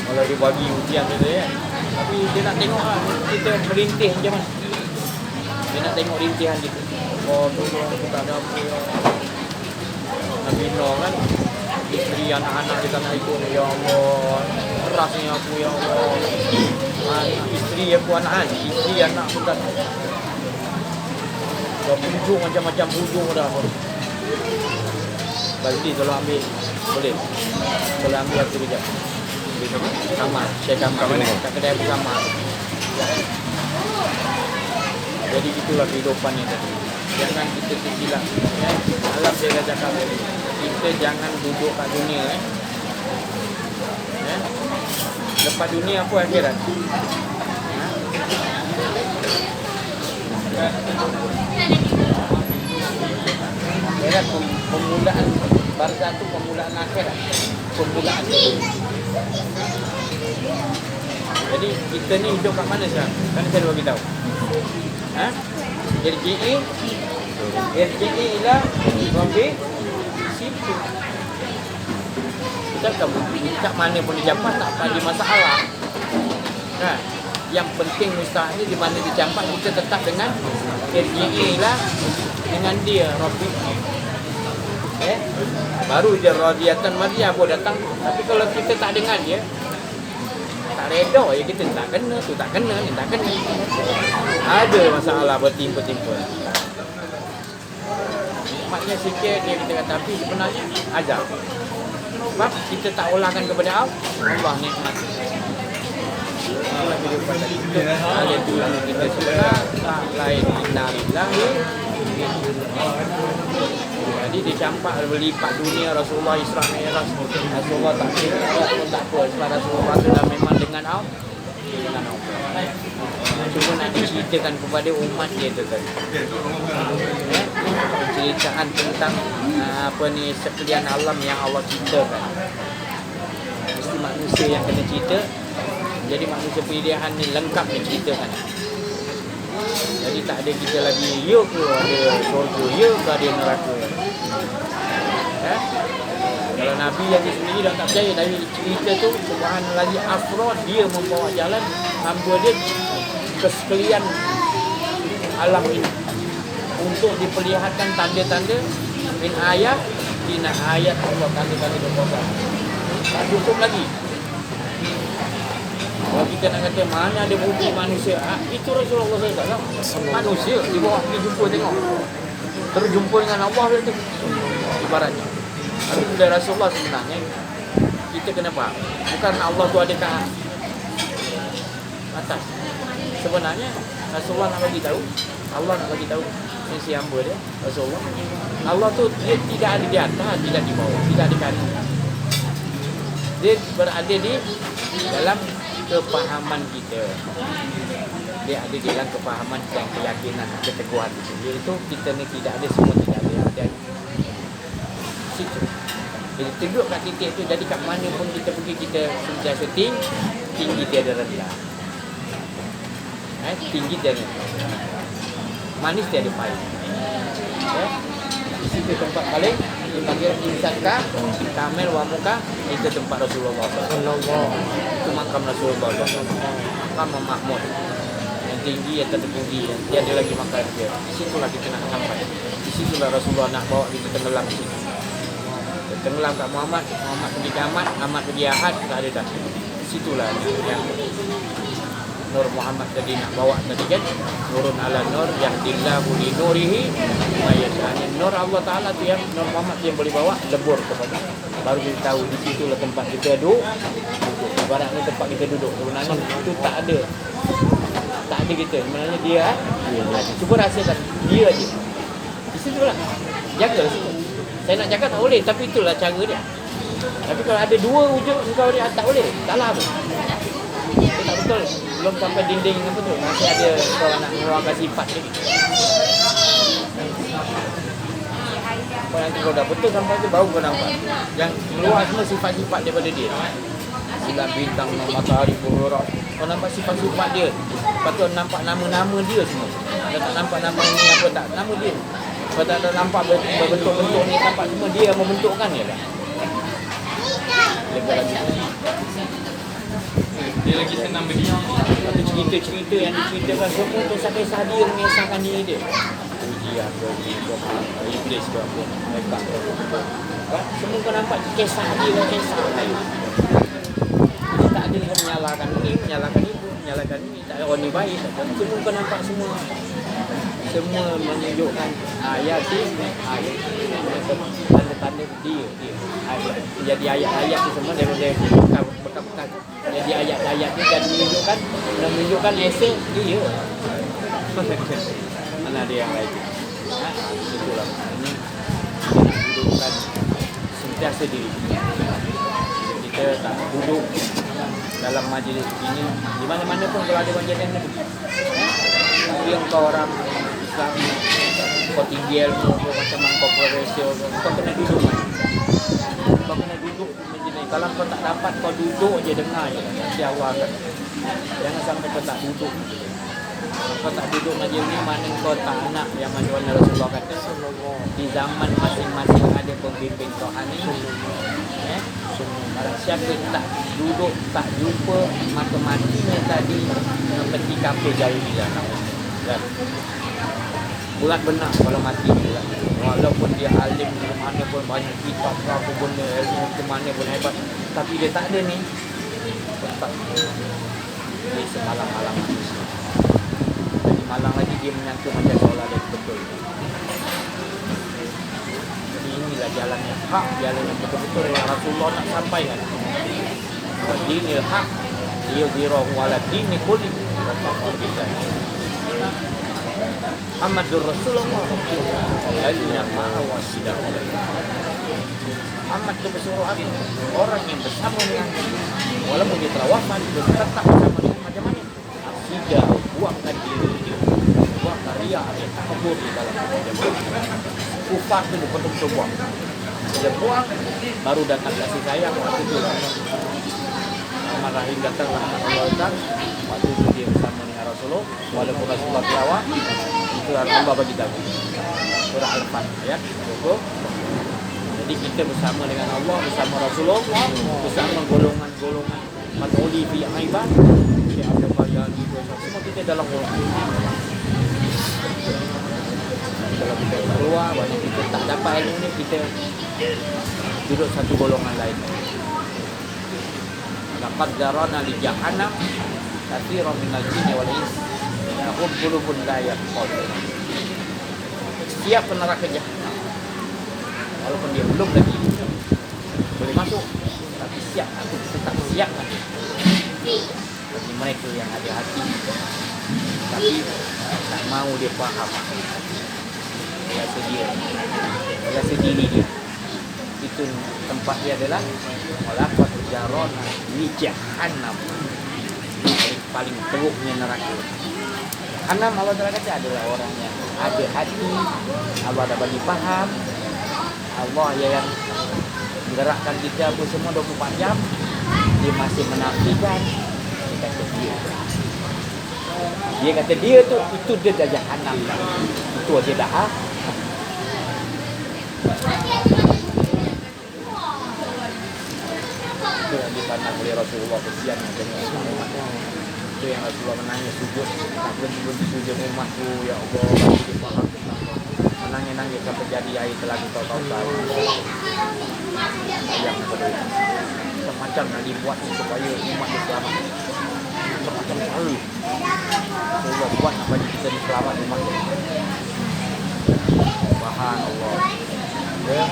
Kalau dia bagi ujian tu ya. Tapi dia nak tengok lah, kita merintih macam mana. Dia nak tengok rintihan kita. Oh dulu aku tak ada apa ya. Nabi Nuh kan, isteri anak-anak kita nak ikut. Ya Allah, kerasnya aku ya Allah. Isteri aku anak, isteri anak aku tak. Dah hujung macam-macam hujung dah. Baldi tolong ambil. Boleh? Tolong ambil aku kejap. Kamar, share kamar ni. Kat kedai aku kamar. Jadi itulah kehidupan ni tadi. Jangan kita tersilap. Alam dia dah cakap tadi. Kita jangan duduk kat dunia. Lepas dunia apa akhirat? Akhirat permulaan barzah tu permulaan akhirat. Permulaan itu. Jadi kita ni hidup kat mana sekarang? Kan saya bagi tahu. RJE ialah Rabbi situ. Kita tak kat mana pun dijampak tak ada masalah. Kan? Yang penting mustahil di mana dijampak kita tetap dengan RJE ialah dengan dia Rabbi. Baru dia radiyatan mariyah boleh datang. Tapi kalau kita tak dengar dia, tak reda ya, kita tak kena, tu tak kena, ni tak kena. Ada masalah bertimpa-timpa. Maknanya sikit dia kita kata, tapi sebenarnya azab. Sebab kita tak olahkan kepada Allah nikmat. Itulah kehidupan kita. Itulah kita sebenar, tak lain innalillahi. Jadi dicampak berlipat dunia Rasulullah Isra Mi'raj. Rasulullah tak kira pun tak apa. Sebab Rasulullah sudah memang dengan Allah. Cuma nak diceritakan kepada umat dia tu tadi. Ceritaan tentang sekalian alam yang Allah ciptakan. Mesti manusia yang kena cerita. Jadi manusia pilihan ni lengkap diceritakan. Jadi tak ada kita lagi ya ke ada syurga, ya ke ada neraka. Kalau Nabi yang sendiri dah tak percaya dari cerita tu, subhanallah afrod dia membawa jalan hamba dia ke sekalian alam ini untuk diperlihatkan tanda-tanda min ayat dina ayat Allah, tanda-tanda kekuasaan. Tak cukup lagi. Kalau kita nak kata mana ada budi manusia, itu Rasulullah SAW. Manusia dibawa pergi jumpa tengok. Terus jumpa dengan Allah tu ibaratnya. Tapi dari Rasulullah sebenarnya kita kena faham. Bukan Allah tu ada kat atas. Sebenarnya Rasulullah nak bagi tahu, Allah nak bagi tahu sisi hamba dia, Rasulullah. Allah tu dia tidak ada di atas, tidak di bawah, tidak di kanan. Dia berada di dalam kepahaman kita. Dia ada di dalam kepahaman dan keyakinan, keteguhan itu. Iaitu kita ni tidak ada semua, tidak ada situ. Jadi duduk kat titik tu, jadi kat mana pun kita pergi kita sentiasa tinggi tiada rendah. Tinggi tiada rendah. Manis tiada pahit. Di situ tempat paling dipanggil insan kamil wa muka, itu tempat Rasulullah SAW. Itu makam Rasulullah SAW. Makam Mahmud yang tinggi, yang tertinggi, yang tiada lagi makam dia. Di situlah kita nak sampai. Di situlah Rasulullah nak bawa kita tenggelam di situ. Tenggelam kat Muhammad, Muhammad pergi ke Ahmad pergi Ahad, tak ada dah. Di situlah yang Nur Muhammad tadi nak bawa tadi kan, nurun ala nur yahdillahu li nurihi may yasha. Nur Allah Taala tu yang Nur Muhammad yang boleh bawa lebur kepada. Baru kita tahu di situlah tempat kita duduk. Ibaratnya tempat kita duduk. Sebenarnya itu tak ada. Tak ada kita. Sebenarnya dia cuba rasakan dia aja. Di situlah. Jaga situ. Saya nak cakap tak boleh, tapi itulah cara dia. Tapi kalau ada dua wujud engkau dia tak boleh. Salah tu. Itu tak betul. Belum sampai dinding apa tu. Masih ada kau nak mengeluarkan sifat lagi. Kau nanti kau dah betul sampai tu baru kau nampak. Yang keluar semua sifat-sifat daripada dia. Bulan, bintang, matahari, bulan. Kau nampak sifat-sifat dia. Lepas tu nampak nama-nama dia semua. Kau tak nampak nama ni apa tak. Nama dia. Kau tak nampak bentuk-bentuk ni. Nampak semua dia yang membentukkan dia tak. Lega lagi. Dia lagi senang beli. Lepas tu cerita-cerita yang diceritakan semua tu kisah dia mengisahkan diri dia. Ujian ke, iblis ke apa, mereka ke apa. Semua kau nampak kisah dia, kisah dia. Dia tak ada yang menyalahkan ini, menyalahkan ibu, menyalahkan ini. Tak ada orang ni baik. Semua kau nampak semua menunjukkan ayat tanda-tanda dia. Jadi ayat-ayat tu semua daripada bekas-bekas jadi ayat-ayat ni dan menunjukkan esok dia. Mana ada yang lain. Itulah maknanya dudukkan sentiasa diri. Kita tak duduk dalam majlis ini di mana-mana pun kalau ada majlis yang negeri. Tapi yang kau orang Islam, kau tinggi ilmu, macam kau profesor, kau kena duduk. Kau kena duduk majlis. Kalau kau tak dapat, kau duduk je dengar je. Nanti awal kan. Jangan sampai kau tak duduk. Kau tak duduk majlis ni, mana kau tak nak yang mana Rasulullah kata. Di zaman masing-masing ada pembimbing Tuhan ni. Kalau siapa tak duduk, tak jumpa, maka matinya tadi seperti kapal jauh di dalam. Bulat benar kalau mati bulat. Walaupun dia alim di mana pun, banyak kitab apa benda, ilmu ke mana pun hebat, tapi dia tak ada ni, tetap dia semalang-malang manusia. Jadi malang lagi dia menyangka macam seolah dia betul. Jadi inilah jalan yang hak, jalan yang betul-betul yang Rasulullah nak sampaikan. Dinil haq yudhirahu ala dini kulli wa kafa billahi. Muhammadur Rasulullah alladhina ma'a wasidah. Muhammad itu bersuruh aku, orang yang bersama dengan walaupun dia telah wafat, dia tetap bersama dengan macam-mana. Asidah, buangkan diri dia, buangkan riak dia, takabur di dalam dia. Kufar itu betul-betul buang. Dia buang, baru datang kasih sayang waktu itu. Rahim datang, Allah datang. Waktu itu dia bersama dengan Rasulullah. Walaupun Rasulullah kelawar, itu Allah bagi tahu. Surah Al-Fatihah ayat 20. Jadi kita bersama dengan Allah, bersama Rasulullah, bersama golongan-golongan Matuli fi Aiban, Syekh Abdul Qadir, semua kita dalam golongan. Kalau kita keluar, banyak kita tak dapat ilmu ni, kita duduk satu golongan lain. Laqad darana li jahannam katsiran minal jinni wal ins lahum qulubun la yafqahun. Siap ke neraka jahanam. Walaupun dia belum lagi boleh masuk, tapi siap, aku tetap siap nanti. Bagi mereka yang ada hati tapi tak mau dia faham, rasa diri dia, itu tempat dia adalah walaqad jarona li jahannam, paling teruknya neraka. Jahannam Allah Taala kata adalah orang yang ada hati, Allah dah bagi faham, Allah yang gerakkan kita pun semua 24 jam, dia masih menafikan. Dia kata dia tu, itu dia dah jahannam dah. Itu aja dah. Itu yang dipandang oleh Rasulullah, kesian dengan umat. Itu yang Rasulullah menangis sujud, tak berhenti sujud umatku, ya Allah, bagi dia faham tentang menangis-nangis sampai jadi air telaga Kautsar. Yang kedua, macam nak dibuat supaya umat selamat. Macam sekali Allah buat nak bagi kita selamat umat. Subhanallah. Ya.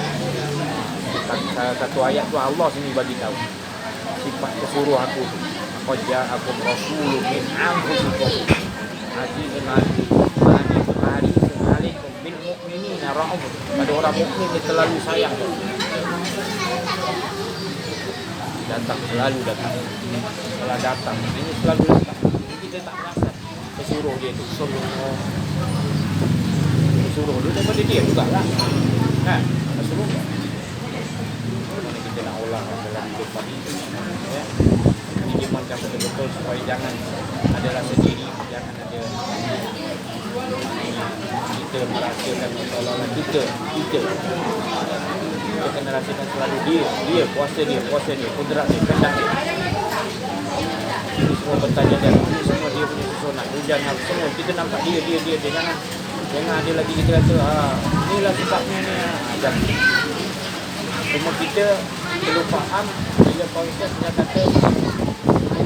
Satu ayat tu Allah sini bagi tahu sifat kesuruh aku. Qad ja'akum rasulun min anfusikum azizun alaikum bil mu'minina ra'ufun. Pada orang mukmin dia terlalu sayang. datang, selalu datang. Setelah datang, ini selalu datang. Ini kita tak perasan. Suruh dia tu, suruh dia daripada dia juga lah. Kan? Suruh. Mana kita nak ulang dalam hidup tadi. Ya. Ini macam betul-betul supaya jangan ada rasa diri, jangan ada kita merasakan seolah-olah kita kena rasakan selalu dia kuasa dia, kudrat dia, kehendak dia. Ini semua bertanya dan ini semua dia punya susunan, hujan semua kita nampak dia jangan ada lagi kita rasa inilah sebabnya ni. Jangan. Cuma kita perlu faham bila konsep dia kata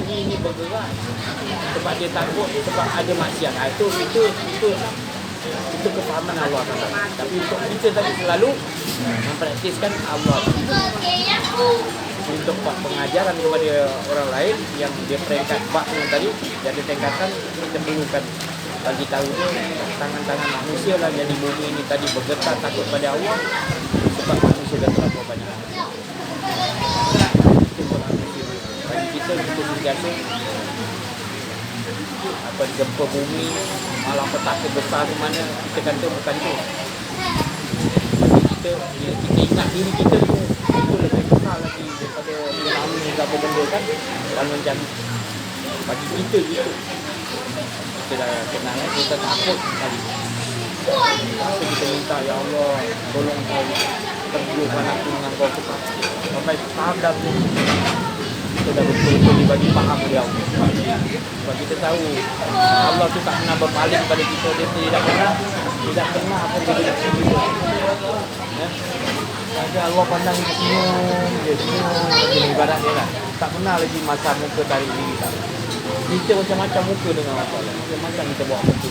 ini bergerak sebab dia takut, sebab ada maksiat. Itu kefahaman Allah. Tapi untuk kita tadi selalu mempraktiskan Allah untuk buat pengajaran kepada orang lain yang dia peringkat bak yang tadi, jadi tingkatan kita perlukan bagi tahu tu tangan-tangan manusia lah jadi bumi ini tadi bergetar takut pada Allah sebab manusia dah terlalu banyak. Bagi kita sentiasa apa gempa bumi, malam petaka besar di mana kita kata bukan tu. Bagi kita ingat diri kita tu itu lebih besar lagi daripada tsunami ke apa benda kan. Dan macam bagi kita gitu. Kita dah kenal kita takut sekali. Masa kita minta ya Allah tolong kau terjulkan aku dengan kau cepat. Sampai sadar tu kita dah betul-betul dibagi faham dia. Sebab kita tahu Allah tu tak pernah berpaling pada kita. Dia tidak pernah apa dia boleh kita. Ya. Saja Allah pandang senyum, dia senyum ibarat dia lah. Tak pernah lagi masa muka tarik diri tak. Kita macam-macam muka dengan masalah. Macam-macam kita buat muka.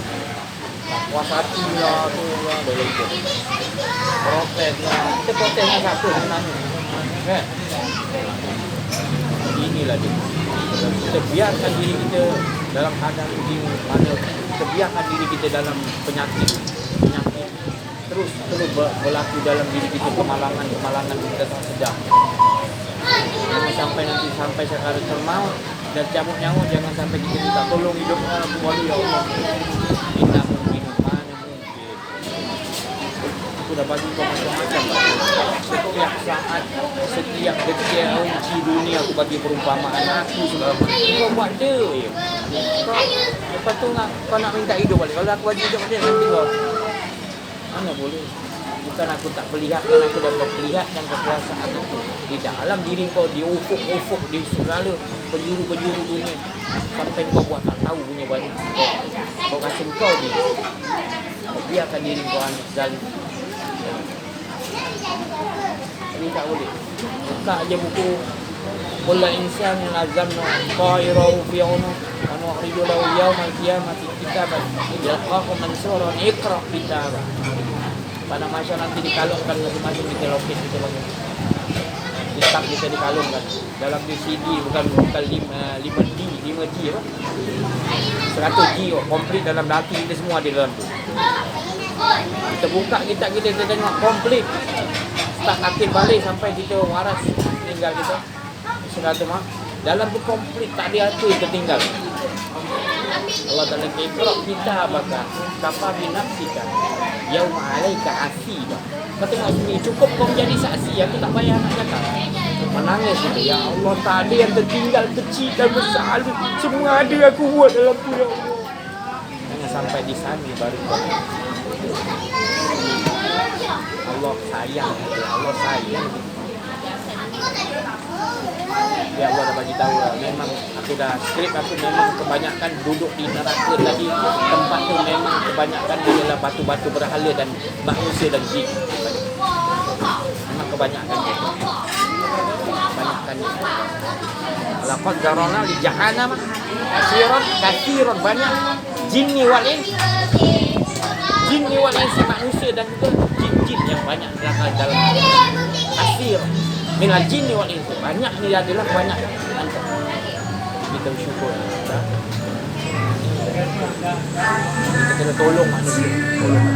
Puas hati lah tu lah, boleh ikut. Protes lah. Kita protes dengan siapa sebenarnya? Kan? Inilah dia. Kita biarkan diri kita dalam keadaan begini, mana kita biarkan diri kita dalam penyakit terus berlaku dalam diri kita kemalangan kita tak sedar. Sampai sekarang termaut dan cabut nyawa, jangan sampai kita minta tolong hidupnya kecuali ya Allah. Kita mungkin mana mungkin. Aku dah bagi kau macam-macam. Setiap saat, setiap detik kunci dunia aku bagi perumpamaan aku sudah. Kau buat dia je. Lepas tu kau nak minta hidup balik. Kalau aku bagi hidup balik nanti kau mana boleh. Bukan aku tak perlihatkan, aku dah perlihatkan kekuasaan itu di dalam diri kau, di ufuk-ufuk, di segala penjuru-penjuru dunia. Sampai kau buat tak tahu punya banyak. Kau kasih kau ni. Kau biarkan diri kau anak zalim. Ini tak boleh. Buka je buku Kullu insan lazamna ta'irahu fi 'unuq wa nu'ridu lahu yawmal qiyamati kitaban yalqahu mansuran iqra' kitabah. Pada masa nanti dikalungkan masing-masing di loket kita bagi. Kitab kita dikalungkan dalam CD bukan 5G 5G apa? 100G komplit dalam hati kita semua di dalam tu. Kita buka kitab kita tengok komplit. Start akhir balik sampai kita waras tinggal kita. Sekata mak dalam tu komplit tak ada apa yang tertinggal. Allah Ta'ala iqra' kitabaka kafa bi nafsika yauma 'alaika hasiba. Kata tengok sini cukup kau menjadi saksi, aku tak payah nak cakap. Menangis itu, ya Allah tak ada yang tertinggal, kecil dan besar, semua ada aku buat dalam tu ya Allah. Jangan sampai di sana baru kau Allah sayang, Allah sayang. Ya Allah dah bagi tahu lah. Memang aku dah skrip aku memang kebanyakan duduk di neraka tadi. Tempat tu memang kebanyakan adalah batu-batu berhala dan manusia dan jin. Memang kebanyakan itu. Kebanyakan itu. Laqad zarana li jahannam katsiran banyak jinni wal ins. Jinni wal ins manusia dan juga jin-jin yang banyak dalam katsir. Minal jinni wal ins. Banyak ni adalah banyak anta. Kita bersyukur. Kita kena tolong manusia. Tolong.